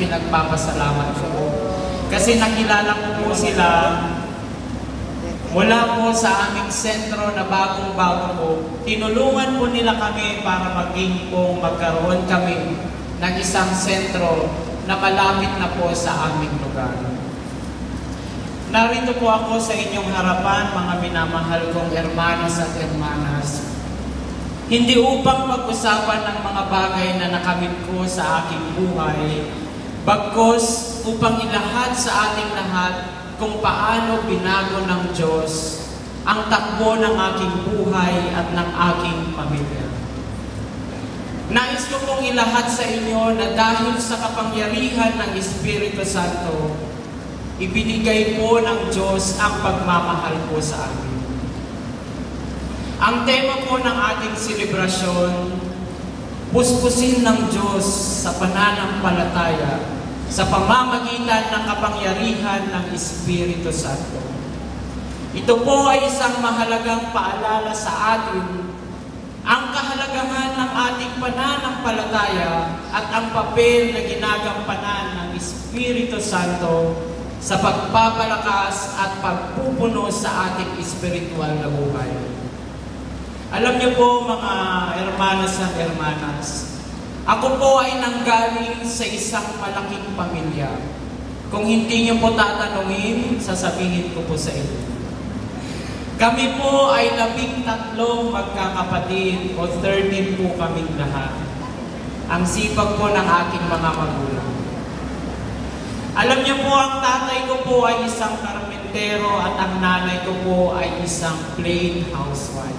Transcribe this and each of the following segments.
pinagpapasalamat ko po. Kasi nakilala ko po sila mula po sa aming sentro na bagong-bago po. Tinulungan po nila kami para magkaroon kami ng isang sentro na malapit na po sa aming lugar. Narito po ako sa inyong harapan, mga minamahal kong hermanos at hermanas. Hindi upang pag-usapan ng mga bagay na nakamit ko sa aking buhay, bagkus upang ilahad sa ating lahat kung paano binago ng Diyos ang takbo ng aking buhay at ng aking pamilya. Nais ko pong ilahad sa inyo na dahil sa kapangyarihan ng Espiritu Santo, ibinigay po ng Diyos ang pagmamahal po sa amin. Ang tema po ng ating selebrasyon, puspusin ng Diyos sa pananampalataya sa pamamagitan ng kapangyarihan ng Espiritu Santo. Ito po ay isang mahalagang paalala sa atin ang kahalagahan ng ating pananampalataya at ang papel na ginagampanan ng Espiritu Santo sa pagpapalakas at pagpupuno sa ating espiritual na buhay. Alam niyo po mga hermanos at hermanas, ako po ay nanggaling sa isang malaking pamilya. Kung hindi niyo po tatanungin, sasabihin ko po sa inyo. Kami po ay 13 magkakapatid o 13 po kaming lahat. Ang sipag po ng aking mga magulang. Alam niyo po, ang tatay ko po ay isang karpentero at ang nanay ko po ay isang plain housewife.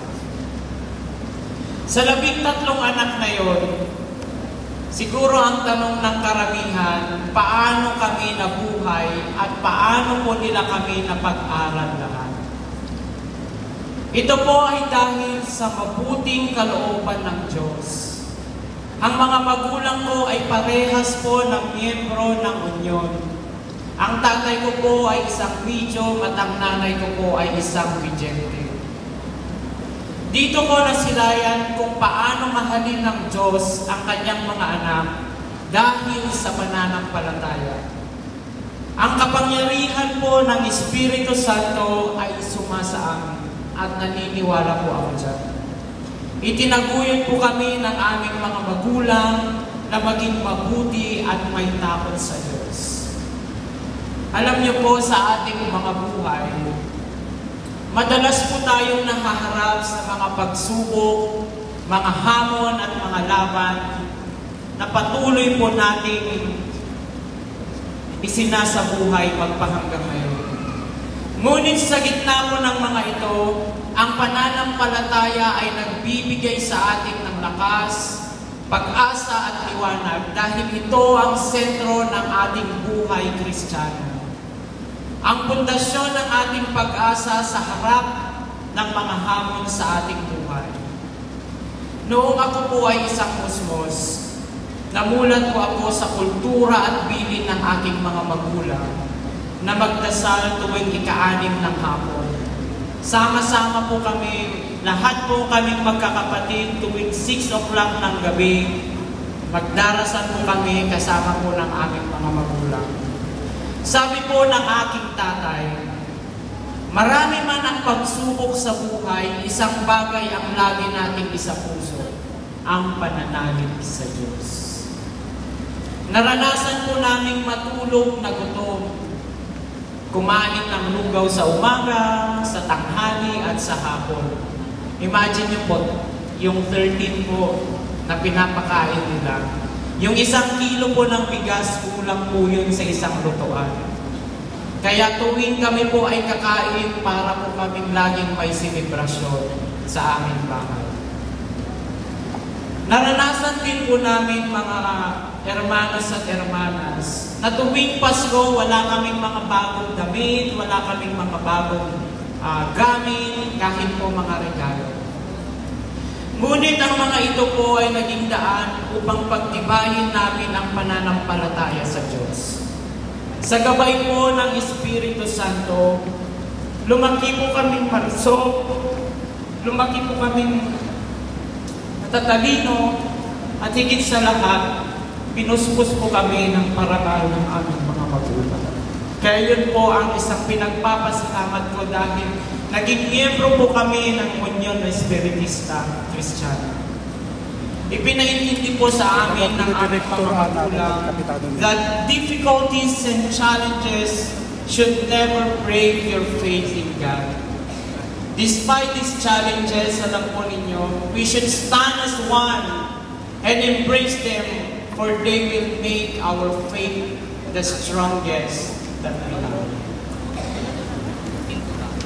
Sa 13 anak na yon, siguro ang tanong ng karamihan, paano kami nabuhay at paano po nila kami napag-aral lahat? Ito po ay dahil sa mabuting kalooban ng Diyos. Ang mga magulang ko ay parehas po ng miyembro ng Unyon. Ang tatay ko po ay isang medium at ang nanay ko po ay isang vigente. Dito ko nasilayan kung paano mahalin ng Diyos ang kanyang mga anak dahil sa pananampalataya. Ang kapangyarihan po ng Espiritu Santo ay sumasa amin at naniniwala po ako dyan. Itinaguyod po kami ng aming mga magulang na maging mabuti at may takot sa Diyos. Alam niyo po sa ating mga buhay, madalas po tayong nahaharap sa mga pagsubok, mga hamon at mga laban na patuloy po nating isinasabuhay magpahanggang ngayon. Ngunit sa gitna po ng mga ito, ang pananampalataya ay nagbibigay sa atin ng lakas, pag-asa at liwanag dahil ito ang sentro ng ating buhay Kristiyano. Ang pundasyon ng ating pag-asa sa harap ng mga hamon sa ating buhay. Noong ako po ay isang musmos, namulat po ako sa kultura at bilin ng aking mga magulang na magdasal tuwing ika-6 ng hapon. Sama-sama po kami, lahat po kaming magkakapatid tuwing 6 o'clock ng gabi, magdarasal po kami kasama po ng aming mga magulang. Sabi po ng aking tatay, marami man ang pagsubok sa buhay, isang bagay ang lagi nating isapuso, ang pananalig sa Diyos. Naranasan po naming matulog na gutom, kumain ng lugaw sa umaga, sa tanghali at sa hapon. Imagine niyo po, yung 13 po na pinapakain nila. Yung 1 kilo po ng bigas, kulang po yun sa isang lutuan. Kaya tuwing kami po ay kakain, para po kaming laging may selebrasyon sa aming bahay. Naranasan din po namin mga hermanos at hermanas na tuwing Pasko, wala kaming mga bagong damit, wala kaming mga bagong gamit, kahit po mga regalo. Ngunit ang mga ito po ay naging daan upang pagtibayin namin ang pananampalataya sa Diyos. Sa gabay po ng Espiritu Santo, lumaki po kaming marsok, lumaki po kaming natatalino, at higit sa lahat, pinuspos po kami ng parangal ng aming mga magulang. Kaya yun po ang isang pinagpapasalamat ko dahil naging miyembro po kami ng Union Espiritista Kristiyana. Ipinaintindi po sa amin ng aming mga magulang that difficulties and challenges should never break your faith in God. Despite these challenges, alam po ninyo, we should stand as one and embrace them, for they will make our faith the strongest that we have.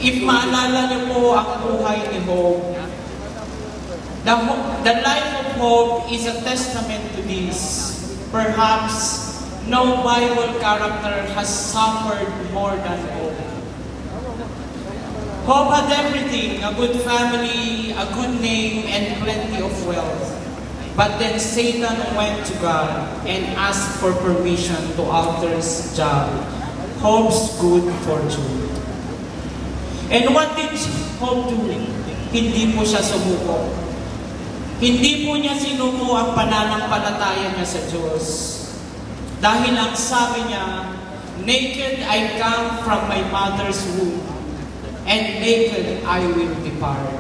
If maalala niyo po ang buhay ni Job, the life of Job is a testament to this. Perhaps no Bible character has suffered more than Job. Job had everything, a good family, a good name, and plenty of wealth. But then Satan went to God and asked for permission to alter Job's good fortune. And what did Job do? Hindi po siya sumuko. Hindi po niya sinuko ang pananampalataya niya sa Diyos. Dahil ang sabi niya, naked I come from my mother's womb, and naked I will depart.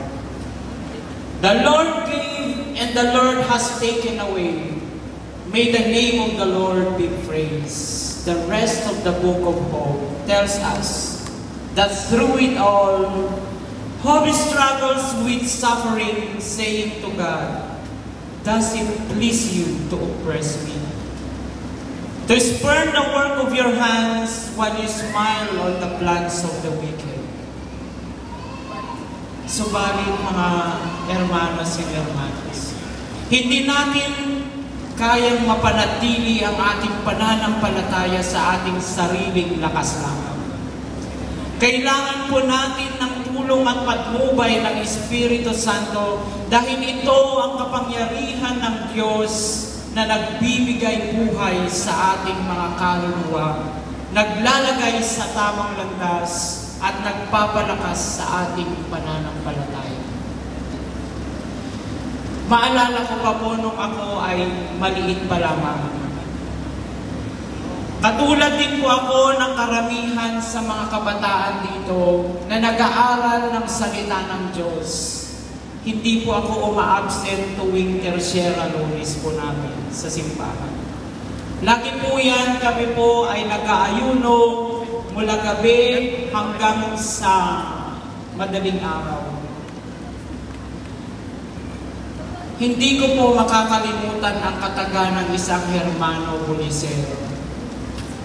The Lord gave, and the Lord has taken away. May the name of the Lord be praised. The rest of the book of Job tells us that through it all, Job struggles with suffering, saying to God, "Does it please you to oppress me? To spurn the work of your hands while you smile on the plans of the wicked." Subalit mga hermanos and hermanas, hindi natin kayang mapanatili ang ating pananampalataya sa ating sariling lakas lamang. Kailangan po natin ng tulong at patnubay ng Espiritu Santo dahil ito ang kapangyarihan ng Diyos na nagbibigay buhay sa ating mga kaluluwa, naglalagay sa tamang landas at nagpapalakas sa ating pananampalataya. Maalala ko pa po nung ako ay maliit pa lamang. Katulad din po ako ng karamihan sa mga kabataan dito na nag-aaral ng salita ng Diyos. Hindi po ako uma-absent tuwing tersyera lunes po namin sa simbahan. Lagi po yan, kami po ay nag-aayuno mula gabi hanggang sa madaling araw. Hindi ko po makakalimutan ang kataga ng isang Hermano Bulicero.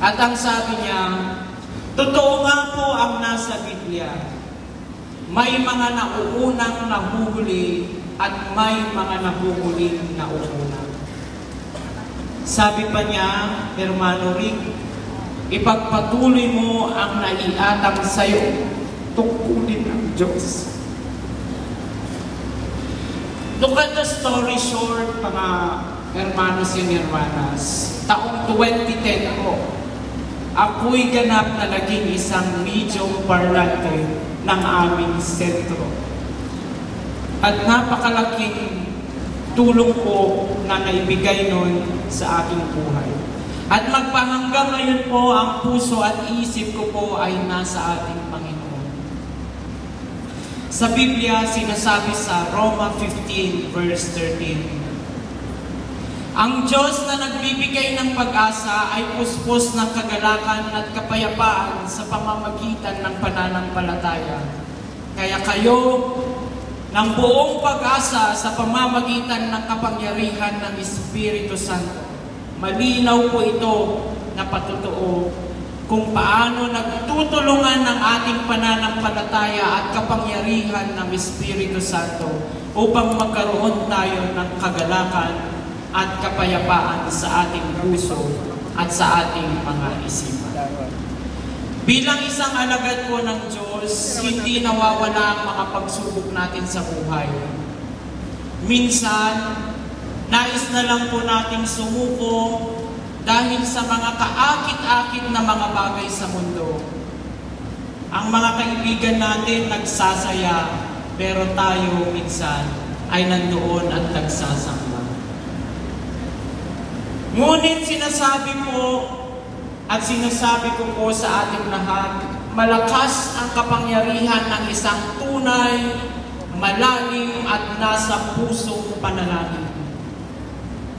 At ang sabi niya, totoo nga po ang nasa Biblia. May mga nauunang nahuhuli at may mga nahuhuling nauuna. Sabi pa niya, Hermano Rick, ipagpatuloy mo ang naiatang sa'yo, tungkulin ng Diyos. Look at the story short, mga hermanos and hermanas. Taong 2010 po, ako'y ganap na naging isang medium parlante ng aming sentro. At napakalaking tulong po na naibigay nun sa aking buhay. At magpahanggang ngayon po, ang puso at isip ko po ay nasa ating Panginoon. Sa Biblia, sinasabi sa Roma 15 verse 13, ang Diyos na nagbibigay ng pag-asa ay puspos ng kagalakan at kapayapaan sa pamamagitan ng pananampalataya. Kaya kayo, ng buong pag-asa sa pamamagitan ng kapangyarihan ng Espiritu Santo, malinaw po ito na patotoo kung paano nagtutulungan ng ating pananampalataya at kapangyarihan ng Espiritu Santo upang magkaroon tayo ng kagalakan at kapayapaan sa ating puso at sa ating mga isipan. Bilang isang alagad po ng Diyos, hindi nawawala ang mga pagsubok natin sa buhay. Minsan, nais na lang po nating sumuko dahil sa mga kaakit-akit na mga bagay sa mundo. Ang mga kaibigan natin nagsasaya, pero tayo minsan ay nandoon at nagsasamba. Ngunit sinasabi ko po sa ating lahat, malakas ang kapangyarihan ng isang tunay, malalim at nasa pusong panalangin.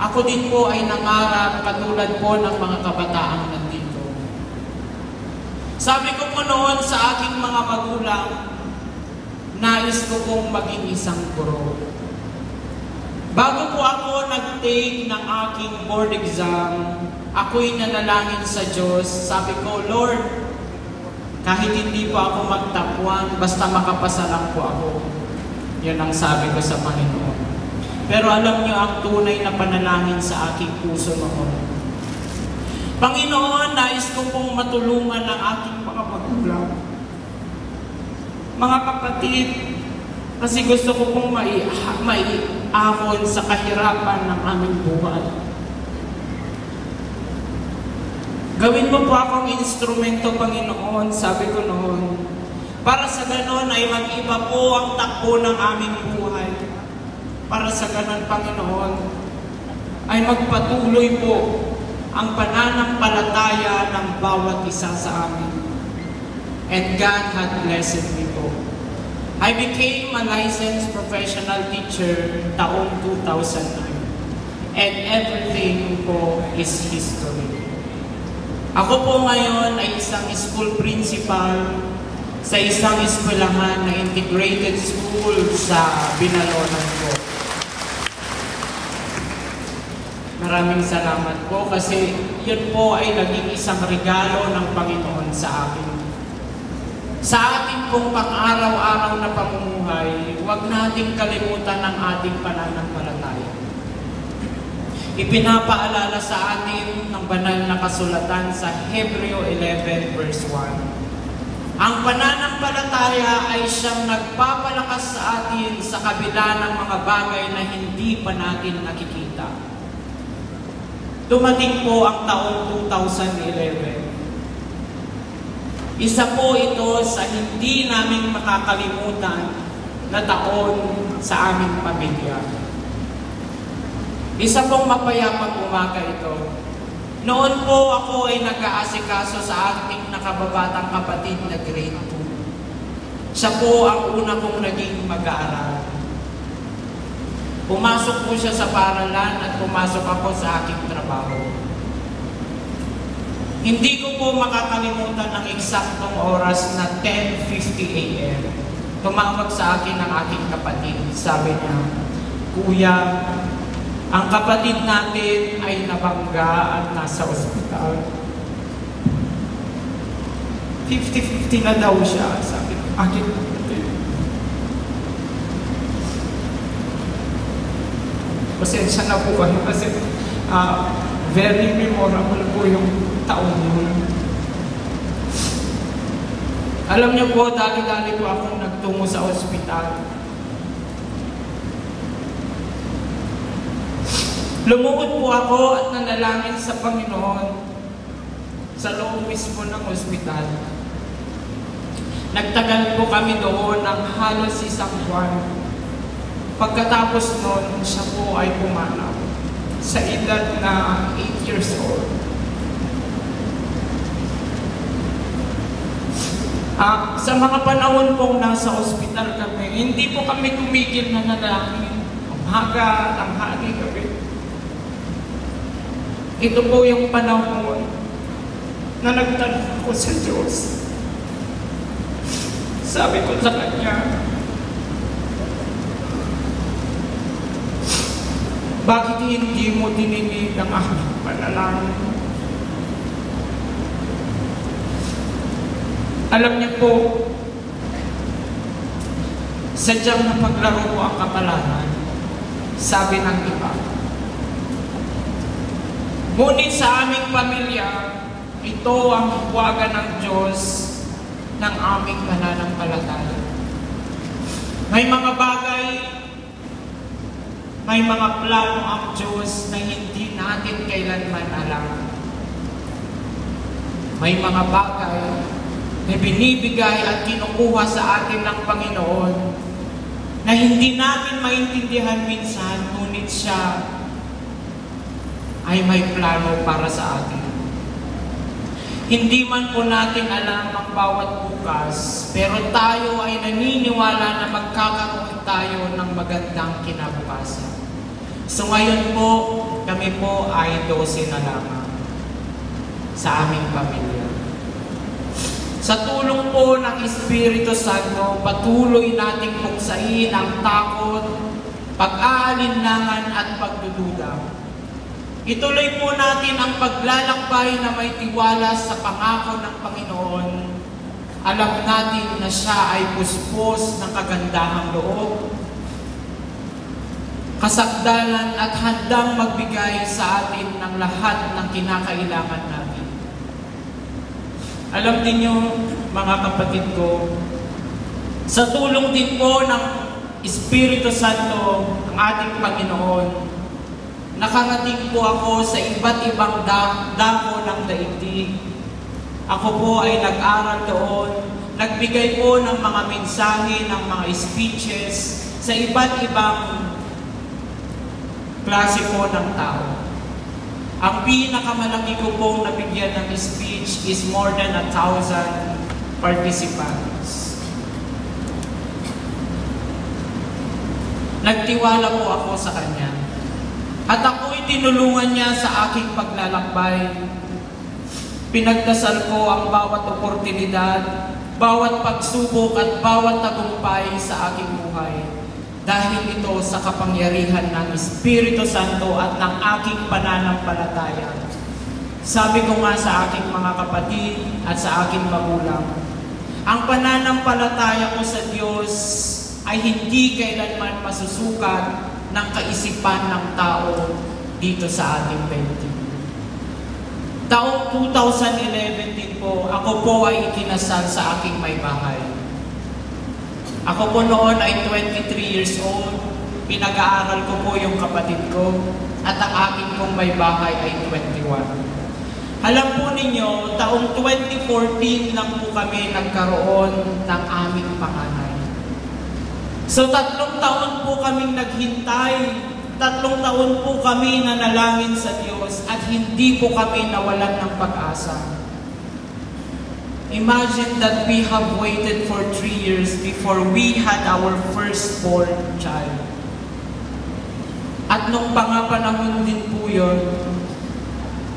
Ako din po ay nangarap katulad po ng mga kabataang nandito. Sabi ko po noon sa aking mga magulang, nais ko pong maging isang guro. Bago po ako nag-take ng aking board exam, ako'y nanalangin sa Diyos. Sabi ko, Lord, kahit hindi po ako magtapuan, basta makapasa lang po ako. Yun ang sabi ko sa Panginoon. Pero alam niyo ang tunay na panalangin sa aking puso noon. Panginoon, nais ko pong matulungan ang aking mga magulang. Mga kapatid, kasi gusto ko pong maiahon sa kahirapan ng aming buhay. Gawin mo po akong instrumento, Panginoon, sabi ko noon. Para sa ganon ay mag-iba po ang takbo ng aming buhay. Para sa ganon, Panginoon, ay magpatuloy po ang pananampalataya ng bawat isa sa amin. And God had blessed me po. I became a licensed professional teacher taong 2009. And everything po is history. Ako po ngayon ay isang school principal sa isang eskwelahan na integrated school sa Binalonan po. Maraming salamat po kasi yun po ay naging isang regalo ng Panginoon sa akin. Sa ating pong pang-araw-araw na pamumuhay, huwag nating kalimutan ang ating pananampalataya. Ipinapaalala sa atin ng banal na kasulatan sa Hebreo 11 verse 1. Ang pananampalataya ay siyang nagpapalakas sa atin sa kabila ng mga bagay na hindi pa natin nakikita. Dumating po ang taong 2011. Isa po ito sa hindi namin makakalimutan na taon sa aming pamilya. Isa pong mapayapang umaga ito. Noon po ako ay nag-aasikaso sa ating nakababatang kapatid na grade 2. Siya po ang una kong naging mag-aaral. Pumasok po siya sa paaralan at pumasok ako sa aking trabaho. Hindi ko po makakalimutan ang eksaktong oras na 10:50 a.m. Tumawag sa akin ang aking kapatid. Sabi niya, Kuya, ang kapatid natin ay nabangga at nasa ospital. 50-50 na daw siya, sabi ng aking kapatid. Pasensya na po kayo kasi very memorable po yung taon yun. Alam niyo po, dali-dali po akong nagtungo sa ospital. Lumuhod po ako at nanalangin sa Panginoon sa loob mismo ng ospital. Nagtagal po kami doon ng halos isang buwan. Pagkatapos noon, siya po ay pumanaw sa edad na 8 years old. Sa mga panahon pong nasa ospital kami, hindi po kami tumigil na nanalangin. Umaga, tanghali, gabi. Ito po yung panahon na nagtanong ko sa Diyos. Sabi ko sa Kanya, bakit hindi mo dininig ang aking panalangin? Alam niyo po, sadyang napaglaro mo ang kapalaran, sabi ng iba. Ngunit sa aming pamilya, ito ang huwagan ng Diyos ng aming pananampalataya. May mga bagay, may mga plano ang Diyos na hindi natin kailanman alam. May mga bagay na binibigay at kinukuha sa atin ng Panginoon na hindi natin maintindihan minsan, ngunit siya ay may plano para sa atin. Hindi man po natin alam ang bawat bukas, pero tayo ay naniniwala na magkakaroon tayo ng magandang kinabukasan. So ngayon po, kami po ay 12 na lamang sa aming pamilya. Sa tulong po ng Espiritu Santo, patuloy nating puksain ang takot, pag-aalinlangan at pagdududa. Ituloy po natin ang paglalakbay na may tiwala sa pangako ng Panginoon. Alam natin na siya ay puspos ng kagandahang loob, kasagdalan at handang magbigay sa atin ng lahat ng kinakailangan natin. Alam din niyo, mga kapatid ko, sa tulong din po ng Espiritu Santo, ang ating Panginoon, nakarating po ako sa iba't ibang dako ng daigdig. Ako po ay nag-aral doon, nagbigay po ng mga mensahe, ng mga speeches sa iba't ibang klase po ng tao. Ang pinakamalaki ko pong nabigyan ng speech is more than 1,000 participants. Nagtiwala po ako sa Kanya. At ako'y tinulungan niya sa aking paglalakbay. Pinagdasal ko ang bawat oportunidad, bawat pagsubok at bawat tagumpay sa aking buhay. Dahil ito sa kapangyarihan ng Espiritu Santo at ng aking pananampalataya. Sabi ko nga sa aking mga kapatid at sa aking magulang, ang pananampalataya ko sa Diyos ay hindi kailanman masusukat ng kaisipan ng tao dito sa ating paigting. Taong 2011 din po, ako po ay ikinasal sa aking may bahay. Ako po noon ay 23 years old, pinag-aaral ko po yung kapatid ko, at ang aking pong may bahay ay 21. Alam po ninyo, taong 2014 lang po kami nagkaroon ng aming panganay. So 3 taon po kaming naghintay, 3 taon po kami nanalangin sa Diyos at hindi po kami nawalan ng pag-asa. Imagine that we have waited for 3 years before we had our firstborn child. At nung panahon din po yun,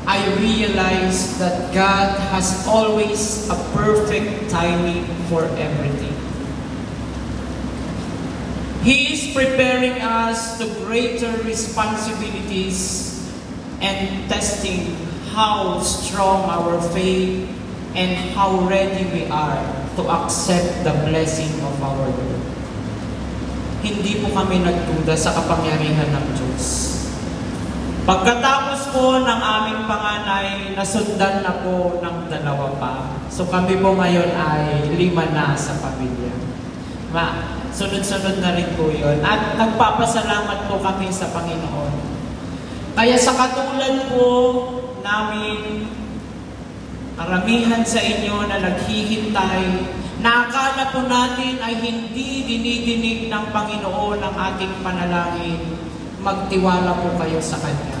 I realized that God has always a perfect timing for everything. He is preparing us to greater responsibilities and testing how strong our faith and how ready we are to accept the blessing of our Lord. Hindi po kami nagduda sa kapangyarihan ng Diyos. Pagkatapos po ng aming panganay, nasundan na po ng 2 pa. So kami po ngayon ay 5 na sa pamilya. Sunod-sunod na rin po yun. At nagpapasalamat po kami sa Panginoon. Kaya sa katulad po namin, karamihan sa inyo na naghihintay, na akala po natin ay hindi dinidinig ng Panginoon ang ating panalangin, magtiwala po kayo sa Kanya.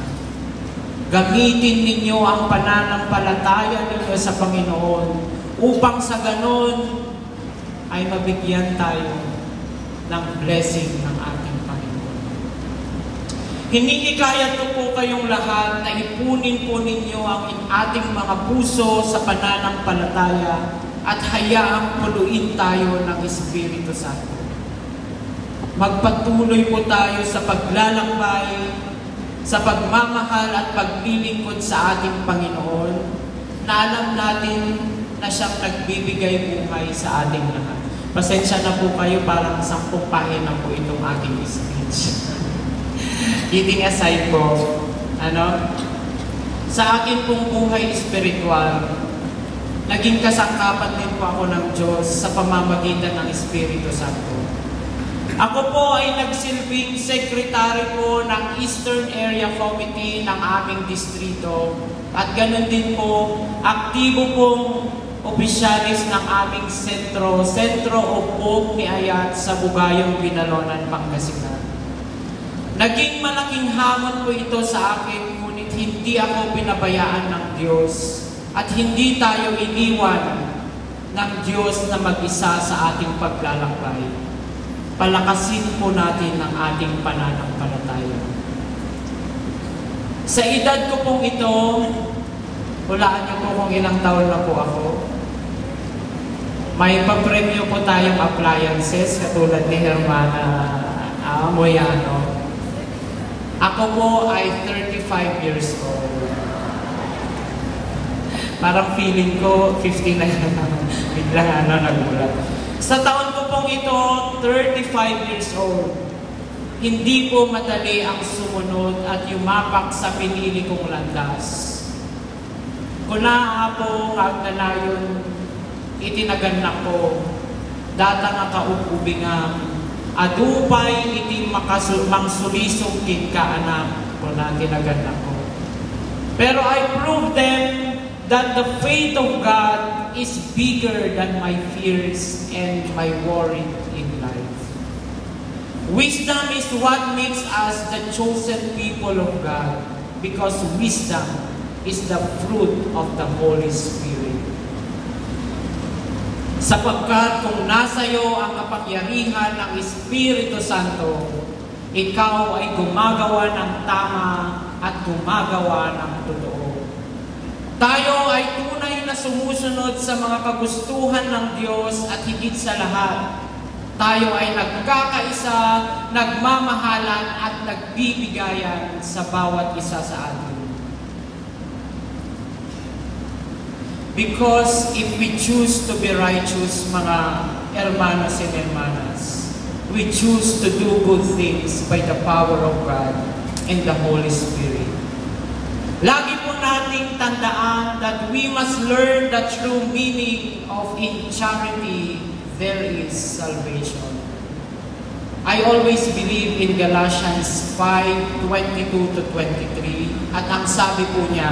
Gamitin ninyo ang pananampalataya ninyo sa Panginoon upang sa ganon ay mabigyan tayo ng blessing ng ating Panginoon. Hinikikayat ko po kayong lahat na ipunin po ninyo ang ating mga puso sa pananampalataya at hayaang puluin tayo ng Espiritu Santo. Magpatuloy po tayo sa paglalakbay, sa pagmamahal at paglilingkod sa ating Panginoon, na alam natin na siyang nagbibigay buhay sa ating lahat. Pasensya na po kayo, parang 10 pahina po itong aking speech. Kidding aside po, sa akin pong buhay espiritual, naging kasangkapan din po ako ng Diyos sa pamamagitan ng Espiritu Santo. Ako po ay nagsilbing secretary po ng Eastern Area Committee ng aming distrito at ganun din po, aktibo pong opisyalis ng aming Sentro of Hope ni Ayat sa Bugayong, Binalonan, Pangasinan. Naging malaking hamon po ito sa akin, ngunit hindi ako pinabayaan ng Diyos at hindi tayo iniwan ng Diyos na mag-isa sa ating paglalakbay. Palakasin po natin ang ating pananampalataya. Sa edad ko pong ito, hulaan niyo po kung ilang taon na po ako. May papremyo po tayong appliances katulad ni Hermana Moyano. Ako po ay 35 years old. Parang feeling ko 50 na yan. Biglang nagulat. Sa taon ko pong ito, 35 years old. Hindi po madali ang sumunod at yumapak sa pinili kong landas. Kuna po agnanayon, itinagan ko, data nga kaupubingang, adupay iti mangsulisong kin kaanak, kuna tinagan ko. Pero I prove them that the faith of God is bigger than my fears and my worry in life. Wisdom is what makes us the chosen people of God, because wisdom is the fruit of the Holy Spirit. Sapagkat kung nasa iyo ang kapangyarihan ng Espiritu Santo, ikaw ay gumagawa ng tama at gumagawa ng totoo. Tayo ay tunay na sumusunod sa mga kagustuhan ng Diyos at higit sa lahat, tayo ay nagkakaisa, nagmamahalan at nagbibigayan sa bawat isa sa atin. Because if we choose to be righteous, mga hermanos and hermanas, we choose to do good things by the power of God and the Holy Spirit. Lagi po nating tandaan that we must learn the true meaning of in charity there is salvation. I always believe in Galatians 5:22-23 at ang sabi po niya,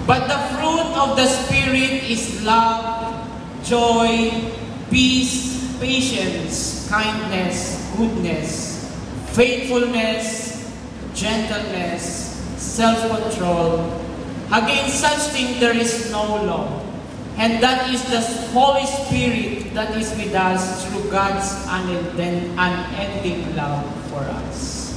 but the fruit of the Spirit is love, joy, peace, patience, kindness, goodness, faithfulness, gentleness, self-control. Against such thing there is no law. And that is the Holy Spirit that is with us through God's unending love for us.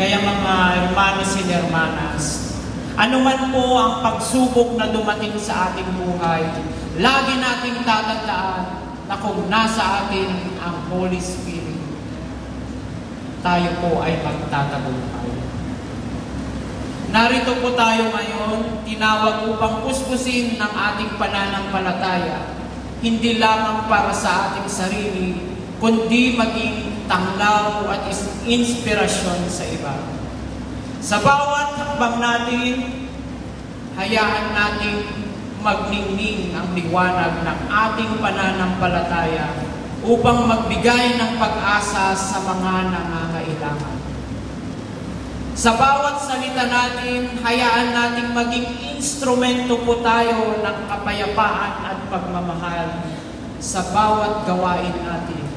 Kaya mga hermanos and hermanas, anuman po ang pagsubok na dumating sa ating buhay, lagi nating tatandaan na kung nasa atin ang Holy Spirit, tayo po ay magtatagumpay. Narito po tayo ngayon, tinawag upang puspusin ng ating pananampalataya, hindi lamang para sa ating sarili, kundi maging tanglaw at inspirasyon sa iba. Sa bawat hakbang natin, hayaan natin magningning ang liwanag ng ating pananampalataya upang magbigay ng pag-asa sa mga nangangailangan. Sa bawat salita natin, hayaan nating maging instrumento po tayo ng kapayapaan at pagmamahal sa bawat gawain natin.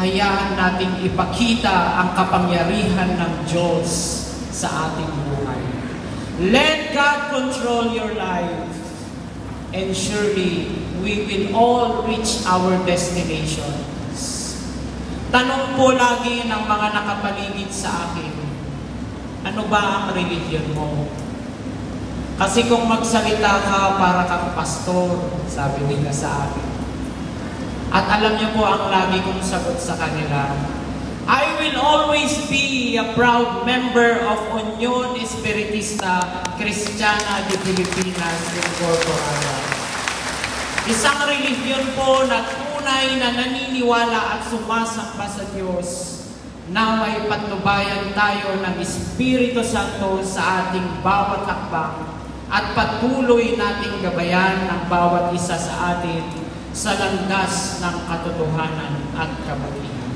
Hayaan nating ipakita ang kapangyarihan ng Diyos sa ating buhay. Let God control your life, and surely we will all reach our destinations. Tanong po lagi ng mga nakapaligid sa akin, ano ba ang religion mo? Kasi kung magsalita ka para kang pastor, sabi nila sa akin. At alam niyo po ang lagi kong sagot sa kanila, I will always be a proud member of Union Espiritista Cristiana de Pilipinas Incorporada. Isang religion po na tunay na naniniwala at sumasamba sa Diyos. Naway patnubayan tayo ng Espiritu Santo sa ating bawat hakbang at patuloy nating gabayan ng bawat isa sa atin sa landas ng katotohanan at kabutihan.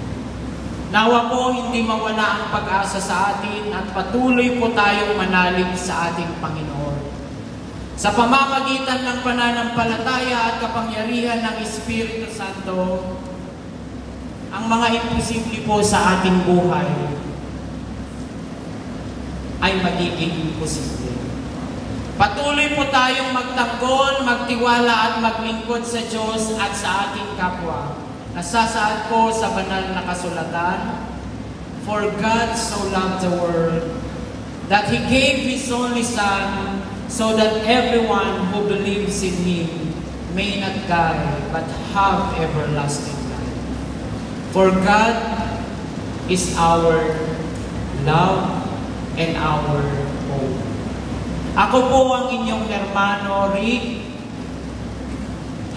Nawa po hindi mawala ang pag-asa sa atin at patuloy po tayong manalig sa ating Panginoon. Sa pamamagitan ng pananampalataya at kapangyarihan ng Espiritu Santo, ang mga imposible po sa ating buhay ay magiging posible. Patuloy po tayong magtanggol, magtiwala at maglingkod sa Diyos at sa ating kapwa. Nasasaad po sa banal na kasulatan, "For God so loved the world, that He gave His only Son, so that everyone who believes in Him may not die, but have everlasting life." For God is our love and our hope. Ako po ang inyong hermano Rick.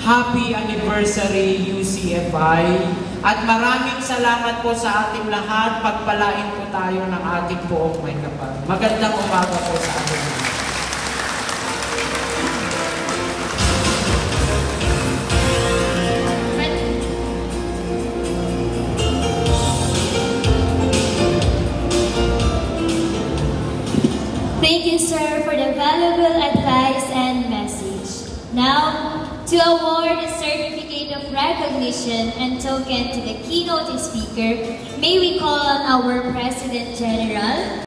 Happy anniversary UCFI. At maraming salamat po sa ating lahat. Pagpalain po tayo ng ating poong may kapal. Magandang umaga po sa ating lahat. Thank you, sir, for the valuable advice and message. Now, to award a certificate of recognition and token to the keynote speaker, may we call on our President General,